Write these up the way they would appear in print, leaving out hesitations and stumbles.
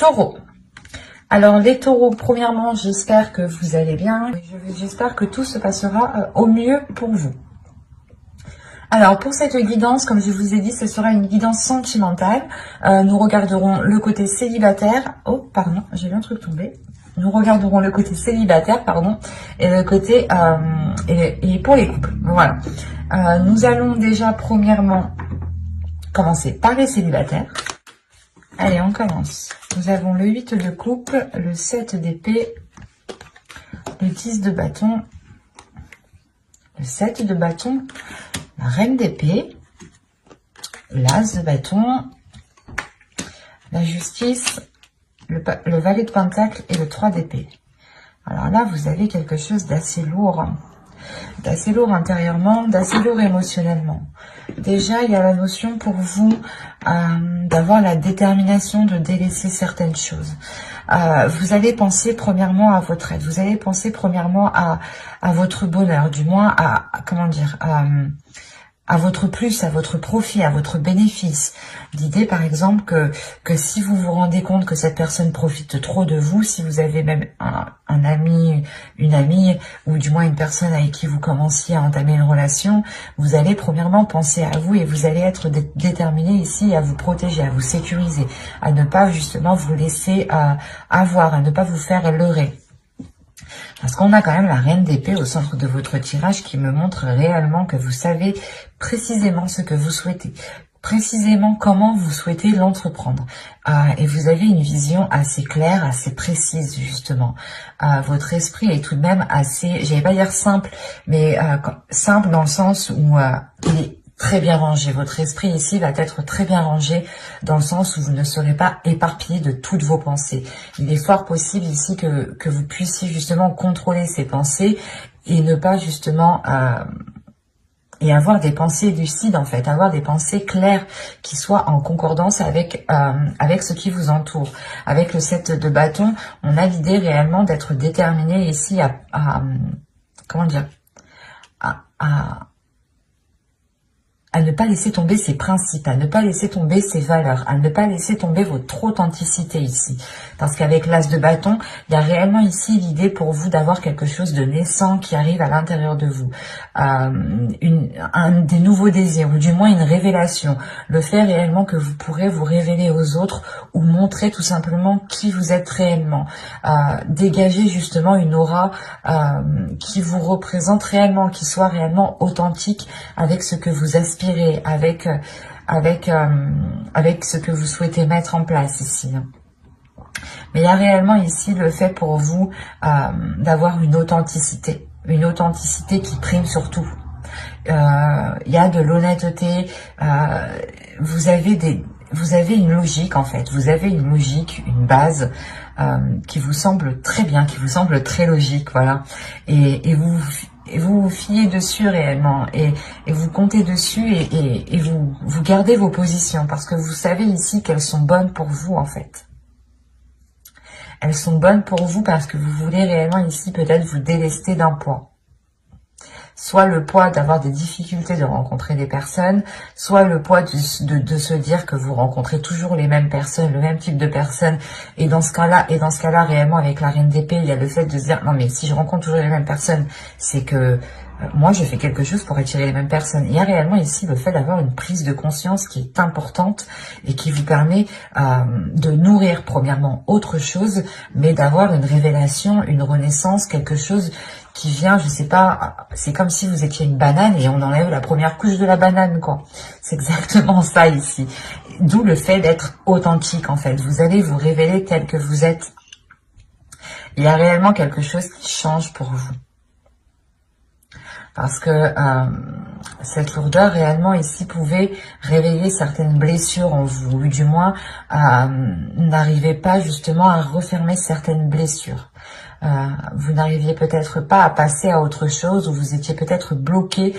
Taureau. Alors les taureaux, premièrement, j'espère que vous allez bien. J'espère que tout se passera au mieux pour vous. Alors pour cette guidance, comme je vous ai dit, ce sera une guidance sentimentale. Nous regarderons le côté célibataire. Oh, pardon, j'ai vu un truc tomber. Nous regarderons le côté célibataire, pardon, et le côté et pour les couples. Voilà. Nous allons déjà premièrement commencer par les célibataires. Allez, on commence. Nous avons le 8 de coupe, le 7 d'épée, le 10 de bâton, le 7 de bâton, la reine d'épée, l'as de bâton, la justice, le valet de pentacle et le 3 d'épée. Alors là, vous avez quelque chose d'assez lourd intérieurement, d'assez lourd émotionnellement. Déjà, il y a la notion pour vous d'avoir la détermination de délaisser certaines choses. Vous allez penser premièrement à votre aide, vous allez penser premièrement à votre bonheur, du moins à votre plus, à votre profit, à votre bénéfice. L'idée, par exemple, que si vous vous rendez compte que cette personne profite trop de vous, si vous avez même un ami, une amie, ou du moins une personne avec qui vous commenciez à entamer une relation, vous allez premièrement penser à vous et vous allez être déterminé ici à vous protéger, à vous sécuriser, à ne pas justement vous laisser avoir, à ne pas vous faire leurrer. Parce qu'on a quand même la reine d'épée au centre de votre tirage qui me montre réellement que vous savez précisément ce que vous souhaitez, précisément comment vous souhaitez l'entreprendre. Et vous avez une vision assez claire, assez précise justement. Votre esprit est tout de même assez, j'allais pas dire simple, mais simple dans le sens où il est très bien rangé. Votre esprit ici va être très bien rangé dans le sens où vous ne serez pas éparpillé de toutes vos pensées. Il est fort possible ici que vous puissiez justement contrôler ces pensées et ne pas justement et avoir des pensées lucides en fait, avoir des pensées claires qui soient en concordance avec ce qui vous entoure. Avec le 7 de bâton, on a l'idée réellement d'être déterminé ici comment dire, à ne pas laisser tomber ses principes, à ne pas laisser tomber ses valeurs, à ne pas laisser tomber votre authenticité ici. Parce qu'avec l'as de bâton, il y a réellement ici l'idée pour vous d'avoir quelque chose de naissant qui arrive à l'intérieur de vous. Des nouveaux désirs, ou du moins une révélation. Le fait réellement que vous pourrez vous révéler aux autres ou montrer tout simplement qui vous êtes réellement. Dégager justement une aura qui vous représente réellement, qui soit réellement authentique avec ce que vous aspirez, avec ce que vous souhaitez mettre en place ici. Mais il y a réellement ici le fait pour vous d'avoir une authenticité qui prime sur tout. Il y a de l'honnêteté, vous avez une logique en fait, vous avez une logique, une base qui vous semble très bien, qui vous semble très logique, voilà. Et vous vous fiez dessus réellement et vous comptez dessus et vous gardez vos positions parce que vous savez ici qu'elles sont bonnes pour vous en fait. Elles sont bonnes pour vous parce que vous voulez réellement ici peut-être vous délester d'un poids. Soit le poids d'avoir des difficultés de rencontrer des personnes, soit le poids de se dire que vous rencontrez toujours les mêmes personnes, le même type de personnes. Et dans ce cas-là, réellement, avec la reine d'épée, il y a le fait de se dire, non mais si je rencontre toujours les mêmes personnes, c'est que moi je fais quelque chose pour attirer les mêmes personnes. Il y a réellement ici le fait d'avoir une prise de conscience qui est importante et qui vous permet de nourrir premièrement autre chose, mais d'avoir une révélation, une renaissance, quelque chose qui vient, je sais pas, c'est comme si vous étiez une banane et on enlève la première couche de la banane, quoi. C'est exactement ça ici. D'où le fait d'être authentique, en fait. Vous allez vous révéler tel que vous êtes. Il y a réellement quelque chose qui change pour vous. Parce que cette lourdeur réellement ici pouvait réveiller certaines blessures en vous, ou du moins n'arrivez pas justement à refermer certaines blessures. Vous n'arriviez peut-être pas à passer à autre chose, ou vous étiez peut-être bloqué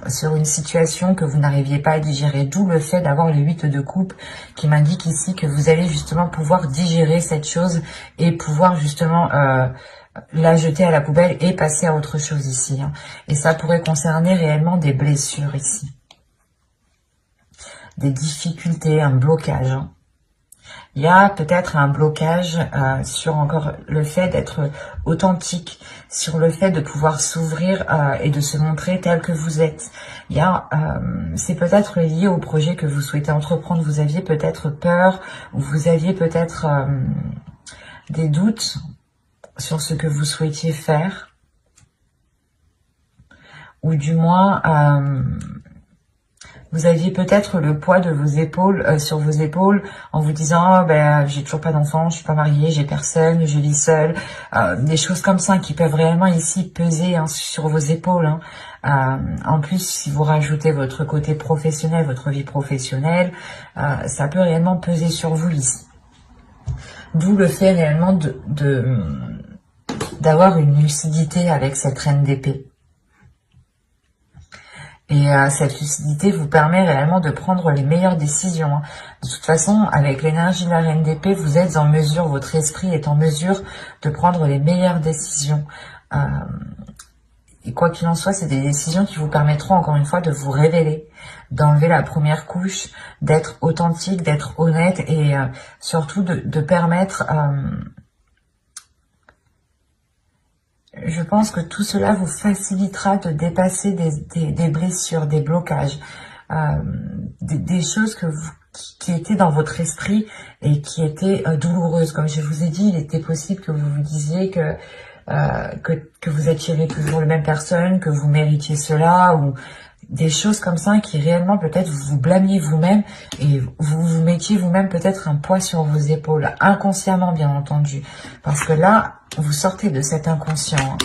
sur une situation que vous n'arriviez pas à digérer, d'où le fait d'avoir le 8 de coupe qui m'indique ici que vous allez justement pouvoir digérer cette chose et pouvoir justement la jeter à la poubelle et passer à autre chose ici. Et ça pourrait concerner réellement des blessures ici. Des difficultés, un blocage. Il y a peut-être un blocage sur encore le fait d'être authentique, sur le fait de pouvoir s'ouvrir et de se montrer tel que vous êtes. Il y a, c'est peut-être lié au projet que vous souhaitez entreprendre. Vous aviez peut-être peur, ou vous aviez peut-être des doutes sur ce que vous souhaitiez faire, ou du moins vous aviez peut-être le poids de vos épaules sur vos épaules en vous disant oh, ben j'ai toujours pas d'enfant, je suis pas mariée, j'ai personne, je vis seule, des choses comme ça qui peuvent réellement ici peser sur vos épaules. En plus, si vous rajoutez votre côté professionnel, votre vie professionnelle, ça peut réellement peser sur vous ici. D'où le fait réellement d'avoir une lucidité avec cette reine d'épée. Et cette lucidité vous permet réellement de prendre les meilleures décisions. De toute façon, avec l'énergie de la reine d'épée, vous êtes en mesure, votre esprit est en mesure de prendre les meilleures décisions. Et quoi qu'il en soit, c'est des décisions qui vous permettront encore une fois de vous révéler, d'enlever la première couche, d'être authentique, d'être honnête et surtout de permettre... je pense que tout cela vous facilitera de dépasser des blessures, des blocages, des choses qui étaient dans votre esprit et qui étaient douloureuses. Comme je vous ai dit, il était possible que vous vous disiez que vous attirez toujours les mêmes personnes, que vous méritiez cela, ou des choses comme ça qui réellement peut-être vous vous blâmiez vous-même et vous vous mettiez vous-même peut-être un poids sur vos épaules, inconsciemment bien entendu. Parce que là, vous sortez de cet inconscient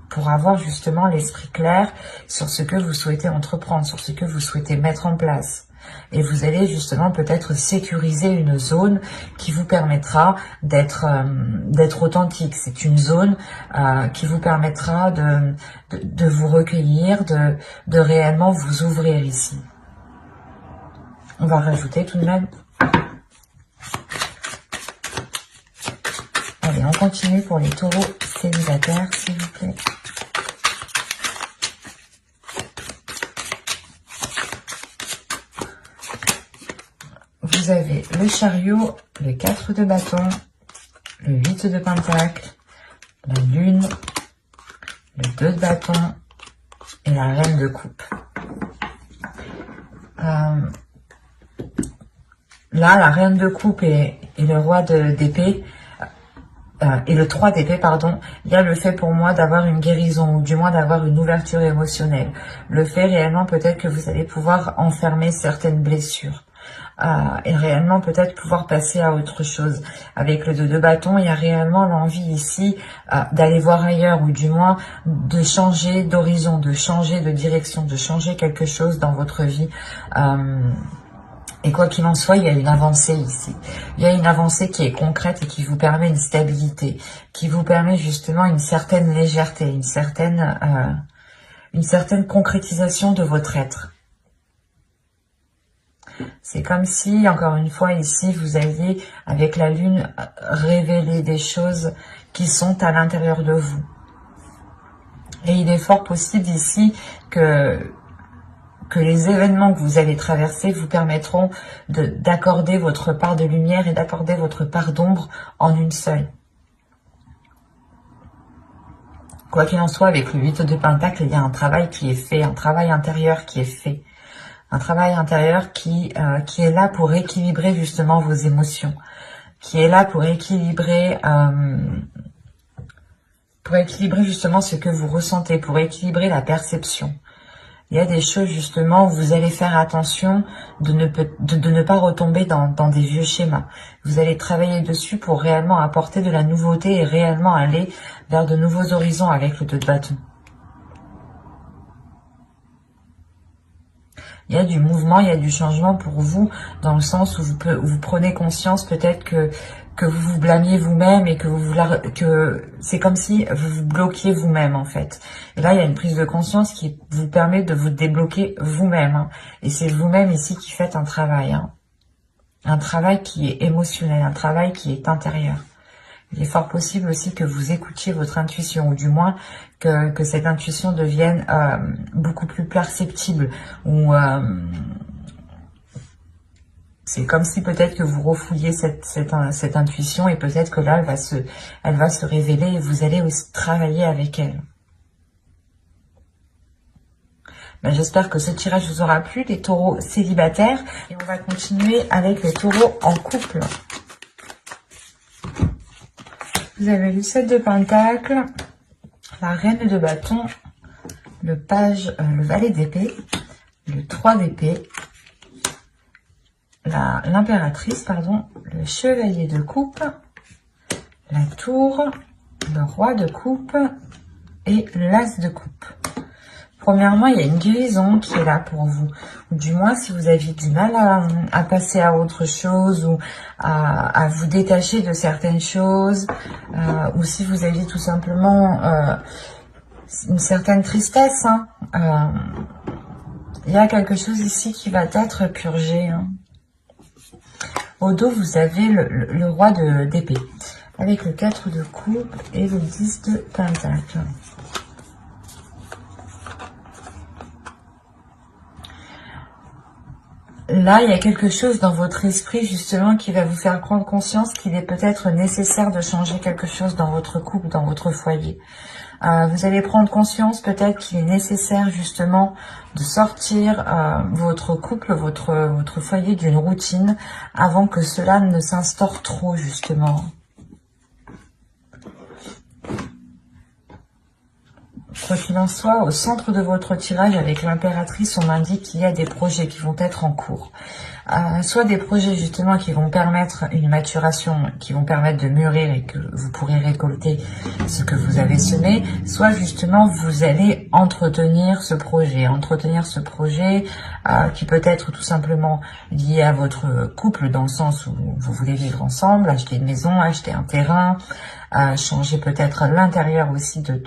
pour avoir justement l'esprit clair sur ce que vous souhaitez entreprendre, sur ce que vous souhaitez mettre en place. Et vous allez justement peut-être sécuriser une zone qui vous permettra d'être authentique. C'est une zone qui vous permettra de vous recueillir, de réellement vous ouvrir ici. On va rajouter tout de même. Allez, on continue pour les taureaux célibataires, s'il vous plaît. Vous avez le chariot, le 4 de bâton, le 8 de pentacle, la lune, le 2 de bâton et la reine de coupe. Là, la reine de coupe et le roi d'épée, et le 3 d'épée, pardon, il y a le fait pour moi d'avoir une guérison, ou du moins d'avoir une ouverture émotionnelle. Le fait réellement peut-être que vous allez pouvoir enfermer certaines blessures. Et réellement peut-être pouvoir passer à autre chose. Avec le 2 de bâton, il y a réellement l'envie ici d'aller voir ailleurs, ou du moins de changer d'horizon, de changer de direction, de changer quelque chose dans votre vie. Et quoi qu'il en soit, il y a une avancée ici. Il y a une avancée qui est concrète et qui vous permet une stabilité, qui vous permet justement une certaine légèreté, une certaine concrétisation de votre être. C'est comme si, encore une fois, ici, vous aviez, avec la lune, révélé des choses qui sont à l'intérieur de vous. Et il est fort possible ici que les événements que vous allez traverser vous permettront d'accorder votre part de lumière et d'accorder votre part d'ombre en une seule. Quoi qu'il en soit, avec le 8 de pentacle, il y a un travail qui est fait, un travail intérieur qui est fait. Un travail intérieur qui est là pour équilibrer justement vos émotions, qui est là pour équilibrer justement ce que vous ressentez, pour équilibrer la perception. Il y a des choses justement où vous allez faire attention de ne pas retomber dans des vieux schémas. Vous allez travailler dessus pour réellement apporter de la nouveauté et réellement aller vers de nouveaux horizons avec le 2 de bâton. Il y a du mouvement, il y a du changement pour vous, dans le sens où vous prenez conscience peut-être que vous vous blâmiez vous-même et que c'est comme si vous vous bloquiez vous-même en fait. Et là, il y a une prise de conscience qui vous permet de vous débloquer vous-même. Et c'est vous-même ici qui faites un travail. Un travail qui est émotionnel, un travail qui est intérieur. Il est fort possible aussi que vous écoutiez votre intuition, ou du moins que cette intuition devienne beaucoup plus perceptible, ou C'est comme si peut-être que vous refouillez cette intuition et peut-être que là, elle va se révéler et vous allez aussi travailler avec elle. Ben, j'espère que ce tirage vous aura plu, les taureaux célibataires. Et on va continuer avec les taureaux en couple. Vous avez le 7 de Pentacles, la Reine de Bâton, le Valet d'épée, le 3 d'épée, l'impératrice, pardon, le Chevalier de coupe, la Tour, le Roi de coupe et l'As de coupe. Premièrement, il y a une guérison qui est là pour vous. Ou du moins, si vous aviez du mal à passer à autre chose ou à vous détacher de certaines choses, ou si vous aviez tout simplement une certaine tristesse, hein, il y a quelque chose ici qui va être purgé. Hein. Au dos, vous avez le Roi d'épée, avec le 4 de coupe et le 10 de Pentacle. Là, il y a quelque chose dans votre esprit, justement, qui va vous faire prendre conscience qu'il est peut-être nécessaire de changer quelque chose dans votre couple, dans votre foyer. Vous allez prendre conscience peut-être qu'il est nécessaire, justement, de sortir votre couple, votre foyer d'une routine avant que cela ne s'instaure trop, justement. Quoi qu'il en soit, au centre de votre tirage avec l'impératrice, on m'indique qu'il y a des projets qui vont être en cours. Soit des projets justement qui vont permettre une maturation, qui vont permettre de mûrir et que vous pourrez récolter ce que vous avez semé, soit justement vous allez entretenir ce projet qui peut être tout simplement lié à votre couple dans le sens où vous voulez vivre ensemble, acheter une maison, acheter un terrain, changer peut-être l'intérieur aussi de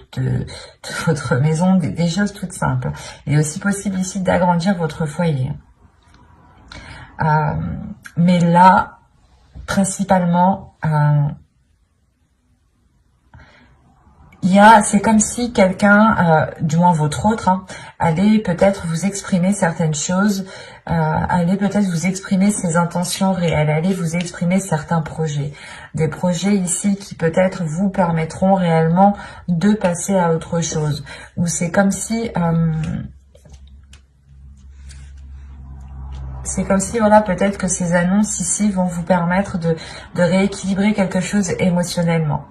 votre maison, des choses toutes simples. Il est aussi possible ici d'agrandir votre foyer. Mais là, principalement, c'est comme si quelqu'un, du moins votre autre, hein, allait peut-être vous exprimer certaines choses, allait peut-être vous exprimer ses intentions réelles, allait vous exprimer certains projets. Des projets ici qui peut-être vous permettront réellement de passer à autre chose. Ou c'est comme si... voilà, peut-être que ces annonces ici vont vous permettre de rééquilibrer quelque chose émotionnellement.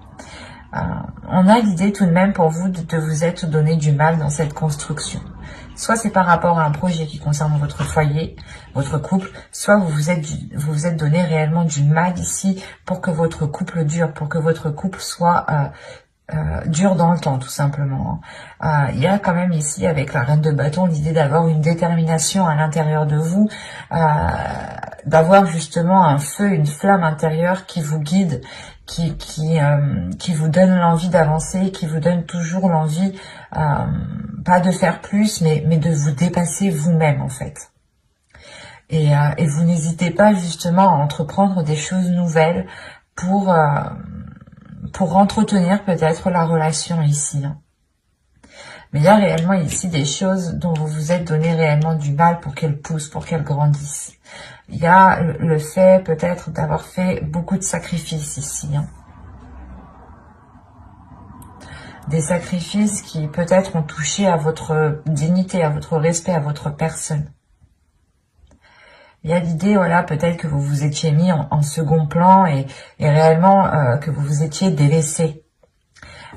On a l'idée tout de même pour vous de vous être donné du mal dans cette construction. Soit c'est par rapport à un projet qui concerne votre foyer, votre couple, soit vous vous êtes donné réellement du mal ici pour que votre couple dure, pour que votre couple soit dure dans le temps, tout simplement. Il y a quand même ici, avec la Reine de Bâton, l'idée d'avoir une détermination à l'intérieur de vous, d'avoir justement un feu, une flamme intérieure qui vous guide, qui vous donne l'envie d'avancer, qui vous donne toujours l'envie, pas de faire plus, mais de vous dépasser vous-même, en fait. Et vous n'hésitez pas justement à entreprendre des choses nouvelles pour entretenir peut-être la relation ici. Hein. Mais il y a réellement ici des choses dont vous vous êtes donné réellement du mal pour qu'elles poussent, pour qu'elles grandissent. Il y a le fait peut-être d'avoir fait beaucoup de sacrifices ici. Hein. Des sacrifices qui peut-être ont touché à votre dignité, à votre respect, à votre personne. Il y a l'idée, voilà, peut-être que vous vous étiez mis en second plan et réellement que vous vous étiez délaissé.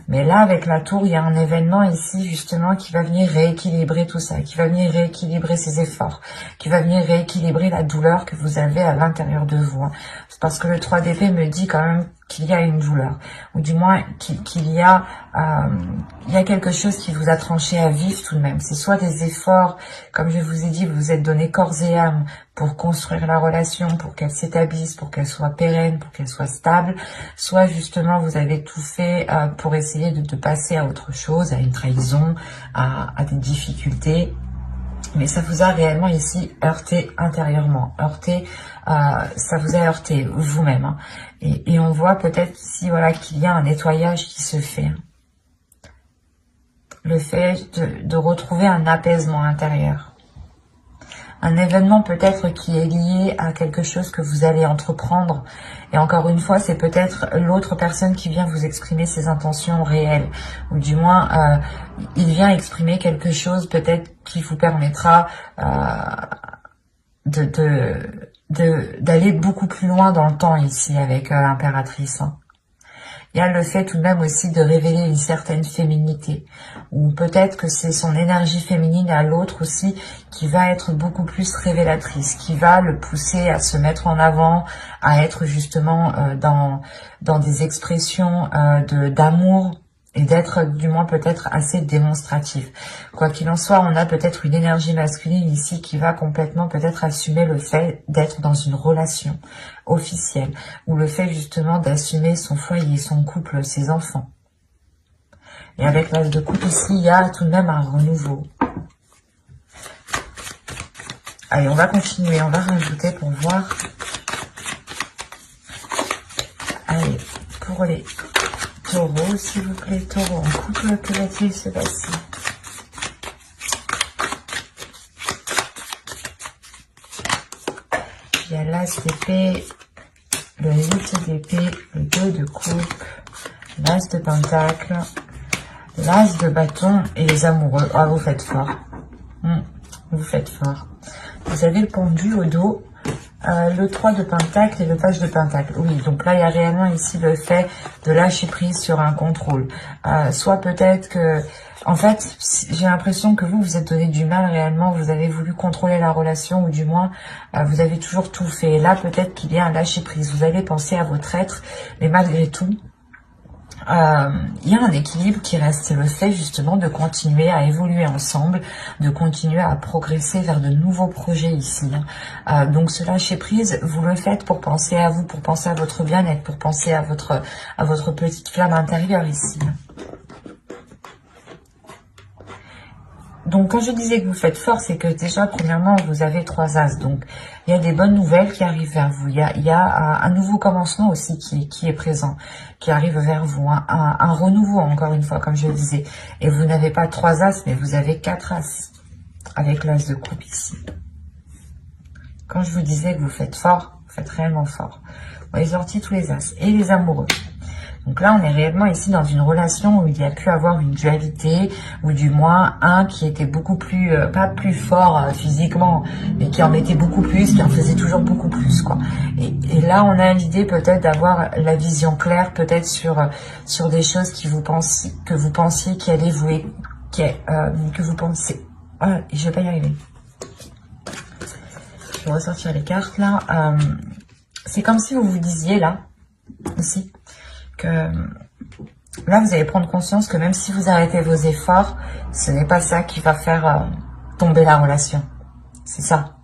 Mais là, avec la tour, il y a un événement ici, justement, qui va venir rééquilibrer tout ça, qui va venir rééquilibrer ses efforts, qui va venir rééquilibrer la douleur que vous avez à l'intérieur de vous. C'est parce que le 3 d'épée me dit quand même qu'il y a une douleur, ou du moins qu'il y a quelque chose qui vous a tranché à vif tout de même. C'est soit des efforts, comme je vous ai dit, vous vous êtes donné corps et âme pour construire la relation, pour qu'elle s'établisse, pour qu'elle soit pérenne, pour qu'elle soit stable, soit justement vous avez tout fait pour essayer de passer à autre chose, à une trahison, à des difficultés. Mais ça vous a réellement ici heurté intérieurement, ça vous a heurté vous-même. Hein. Et on voit peut-être ici, voilà, qu'il y a un nettoyage qui se fait. Le fait de retrouver un apaisement intérieur. Un événement peut-être qui est lié à quelque chose que vous allez entreprendre. Et encore une fois, c'est peut-être l'autre personne qui vient vous exprimer ses intentions réelles. Ou du moins, il vient exprimer quelque chose peut-être qui vous permettra d'aller beaucoup plus loin dans le temps ici avec l'impératrice. Il y a le fait tout de même aussi de révéler une certaine féminité, ou peut-être que c'est son énergie féminine à l'autre aussi qui va être beaucoup plus révélatrice, qui va le pousser à se mettre en avant, à être justement dans des expressions d'amour, et d'être du moins peut-être assez démonstratif. Quoi qu'il en soit, on a peut-être une énergie masculine ici qui va complètement peut-être assumer le fait d'être dans une relation officielle, ou le fait justement d'assumer son foyer, son couple, ses enfants. Et avec l'As de coupe ici, il y a tout de même un renouveau. Allez, on va continuer, on va rajouter pour voir. Allez, pour les taureaux, s'il vous plaît, taureau en couple, que va-t-il se passer? Il y a l'As d'épée, le 8 d'épée, le 2 de coupe, l'As de pentacle, l'As de bâton et les amoureux. Ah, vous faites fort. Vous faites fort. Vous avez le pendu au dos, le 3 de pentacle et le page de pentacle. Oui, donc là, il y a réellement ici le fait de lâcher prise sur un contrôle. Soit peut-être que... En fait, j'ai l'impression que vous êtes donné du mal réellement. Vous avez voulu contrôler la relation, ou du moins, vous avez toujours tout fait. Et là, peut-être qu'il y a un lâcher prise. Vous allez penser à votre être, mais malgré tout, il y a un équilibre qui reste, c'est le fait justement de continuer à évoluer ensemble, de continuer à progresser vers de nouveaux projets ici. Donc ce lâcher prise, vous le faites pour penser à vous, pour penser à votre bien-être, pour penser à votre petite flamme intérieure ici. Donc, quand je disais que vous faites fort, c'est que déjà, premièrement, vous avez 3 As. Donc, il y a des bonnes nouvelles qui arrivent vers vous. Il y a un nouveau commencement aussi qui est présent, qui arrive vers vous. Un renouveau, encore une fois, comme je le disais. Et vous n'avez pas 3 As, mais vous avez 4 As. Avec l'As de coupe ici. Quand je vous disais que vous faites fort, vous faites réellement fort. Vous avez sorti tous les As. Et les amoureux. Donc là, on est réellement ici dans une relation où il y a pu avoir une dualité, ou du moins un qui était beaucoup plus, pas plus fort physiquement, mais qui en mettait beaucoup plus, qui en faisait toujours beaucoup plus, quoi. Et là, on a l'idée peut-être d'avoir la vision claire, peut-être sur des choses que vous pensiez qui allaient vous, que vous pensez. Ah, je vais pas y arriver. Je vais ressortir les cartes là. C'est comme si vous vous disiez là aussi. Que là, vous allez prendre conscience que même si vous arrêtez vos efforts, ce n'est pas ça qui va faire tomber la relation. C'est ça.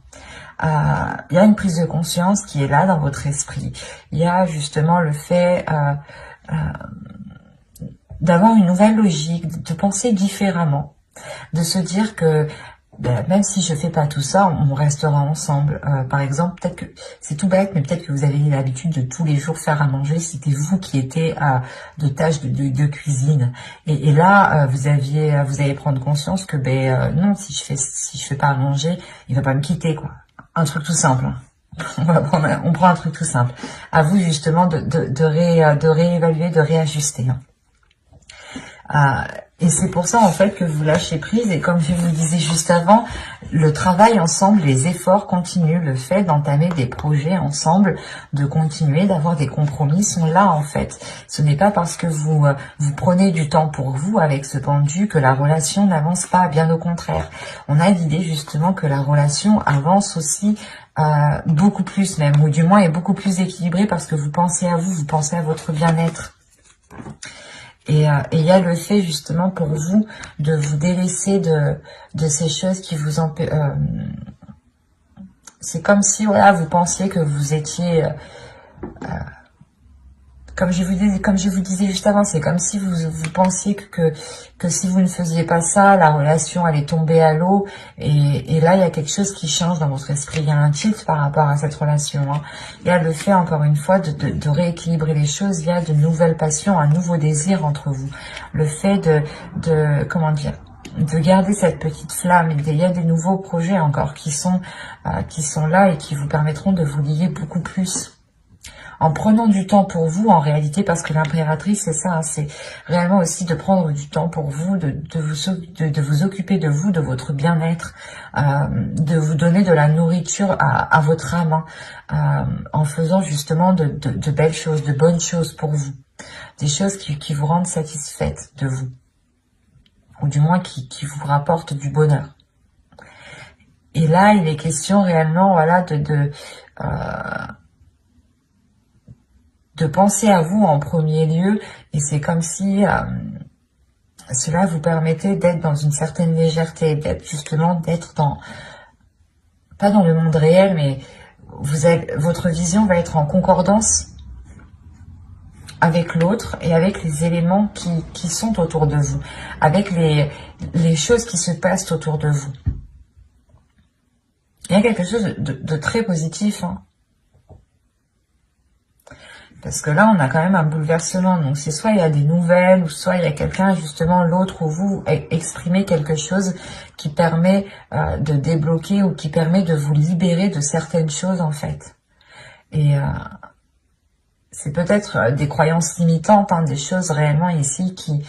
Il y a une prise de conscience qui est là dans votre esprit. Il y a justement le fait d'avoir une nouvelle logique, de penser différemment, de se dire que même si je fais pas tout ça, on restera ensemble. Par exemple, peut-être que c'est tout bête, mais peut-être que vous avez l'habitude de tous les jours faire à manger. C'était vous qui étiez de tâches de cuisine. Et là, vous allez prendre conscience que non, si je fais pas à manger, il va pas me quitter, quoi. Un truc tout simple. On prend un truc tout simple. À vous justement de réévaluer, de réajuster. Et c'est pour ça en fait que vous lâchez prise, et comme je vous disais juste avant, le travail ensemble, les efforts continuent, le fait d'entamer des projets ensemble, de continuer, d'avoir des compromis sont là en fait. Ce n'est pas parce que vous prenez du temps pour vous avec ce pendu que la relation n'avance pas, bien au contraire. On a l'idée justement que la relation avance aussi beaucoup plus même, ou du moins est beaucoup plus équilibrée parce que vous pensez à vous, vous pensez à votre bien-être. Et il y a le fait justement pour vous de vous délaisser de ces choses qui vous empêchent. C'est comme si voilà, vous pensiez que vous étiez... comme je vous disais juste avant, c'est comme si vous pensiez que si vous ne faisiez pas ça, la relation allait tomber à l'eau. Et là, il y a quelque chose qui change dans votre esprit. Il y a un tilt par rapport à cette relation. Il y a le fait, encore une fois, de rééquilibrer les choses. Il y a de nouvelles passions, un nouveau désir entre vous. Le fait comment dire, de garder cette petite flamme. Il y a des nouveaux projets encore qui sont là et qui vous permettront de vous lier beaucoup plus. En prenant du temps pour vous, en réalité, parce que l'impératrice, c'est ça, hein, c'est réellement aussi de prendre du temps pour vous, de vous occuper de vous, de votre bien-être, de vous donner de la nourriture à votre âme, hein, en faisant justement de belles choses, de bonnes choses pour vous. Des choses qui vous rendent satisfaite de vous. Ou du moins qui vous rapportent du bonheur. Et là, il est question réellement, voilà, de penser à vous en premier lieu, et c'est comme si cela vous permettait d'être dans une certaine légèreté, d'être dans, pas dans le monde réel, mais votre vision va être en concordance avec l'autre et avec les éléments qui sont autour de vous, avec les choses qui se passent autour de vous. Il y a quelque chose de très positif, hein. Parce que là, on a quand même un bouleversement. Donc, c'est soit il y a des nouvelles, ou soit il y a quelqu'un, justement, l'autre ou vous, exprimer quelque chose qui permet de débloquer ou qui permet de vous libérer de certaines choses, en fait. Et c'est peut-être des croyances limitantes, hein, des choses réellement ici qui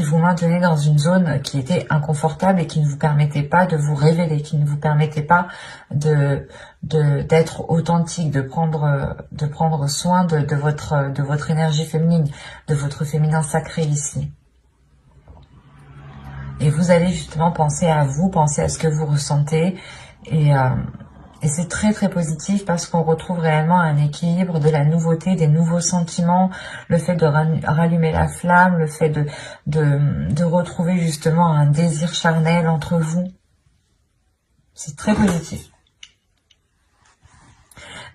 vous maintenaient dans une zone qui était inconfortable et qui ne vous permettait pas de vous révéler, qui ne vous permettait pas d'être authentique, de prendre soin de votre énergie féminine, de votre féminin sacré ici. Et vous allez justement penser à vous, penser à ce que vous ressentez, et c'est très très positif parce qu'on retrouve réellement un équilibre, de la nouveauté, des nouveaux sentiments, le fait de rallumer la flamme, le fait de retrouver justement un désir charnel entre vous. C'est très positif.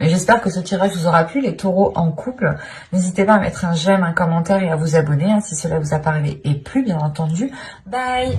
Mais j'espère que ce tirage vous aura plu, les taureaux en couple. N'hésitez pas à mettre un j'aime, un commentaire et à vous abonner, hein, si cela vous a parlé et plu, bien entendu. Bye!